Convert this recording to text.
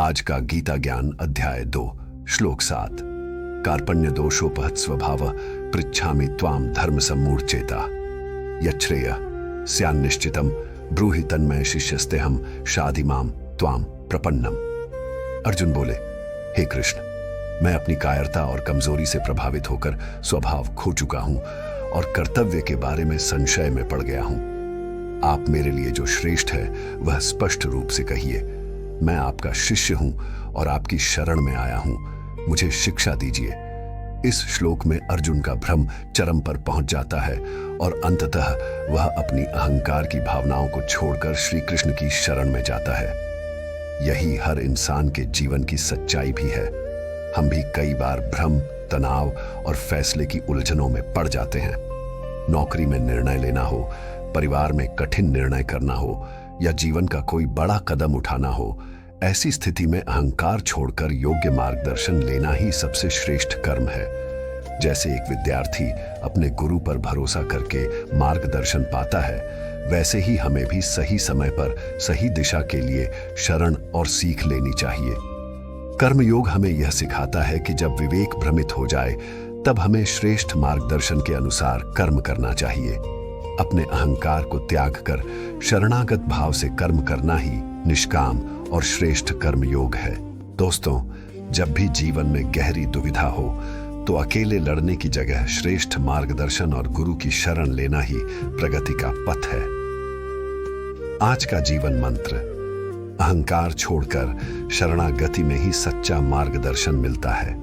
आज का गीता ज्ञान अध्याय 2 श्लोक 7। कार्पण्य दोषोपहत स्वभाव पृच्छामि त्वाम धर्म सम्मूढ़चेता यच्छ्रेय स्यान्निश्चितम ब्रूहि तन्मय शिष्यस्ते हम शाधिमाम त्वाम प्रपन्नम। अर्जुन बोले, हे कृष्ण, मैं अपनी कायरता और कमजोरी से प्रभावित होकर स्वभाव खो चुका हूं और कर्तव्य के बारे में संशय में पड़ गया हूं। आप मेरे लिए जो श्रेष्ठ है वह स्पष्ट रूप से कहिए। मैं आपका शिष्य हूं और आपकी शरण में आया हूं, मुझे शिक्षा दीजिए। इस श्लोक में अर्जुन का भ्रम चरम पर पहुंच जाता है और अंततः वह अपनी अहंकार की भावनाओं को छोड़कर श्री कृष्ण की शरण में जाता है। यही हर इंसान के जीवन की सच्चाई भी है। हम भी कई बार भ्रम, तनाव और फैसले की उलझनों में पड़ जाते हैं। नौकरी में निर्णय लेना हो, परिवार में कठिन निर्णय करना हो या जीवन का कोई बड़ा कदम उठाना हो, ऐसी स्थिति में अहंकार छोड़कर योग्य मार्गदर्शन लेना ही सबसे श्रेष्ठ कर्म है। जैसे एक विद्यार्थी अपने गुरु पर भरोसा करके मार्गदर्शन पाता है, वैसे ही हमें भी सही समय पर सही दिशा के लिए शरण और सीख लेनी चाहिए। कर्मयोग हमें यह सिखाता है कि जब विवेक भ्रमित हो जाए तब हमें श्रेष्ठ मार्गदर्शन के अनुसार कर्म करना चाहिए। अपने अहंकार को त्याग कर शरणागत भाव से कर्म करना ही निष्काम और श्रेष्ठ कर्मयोग है। दोस्तों, जब भी जीवन में गहरी दुविधा हो तो अकेले लड़ने की जगह श्रेष्ठ मार्गदर्शन और गुरु की शरण लेना ही प्रगति का पथ है। आज का जीवन मंत्र: अहंकार छोड़कर शरणागति में ही सच्चा मार्गदर्शन मिलता है।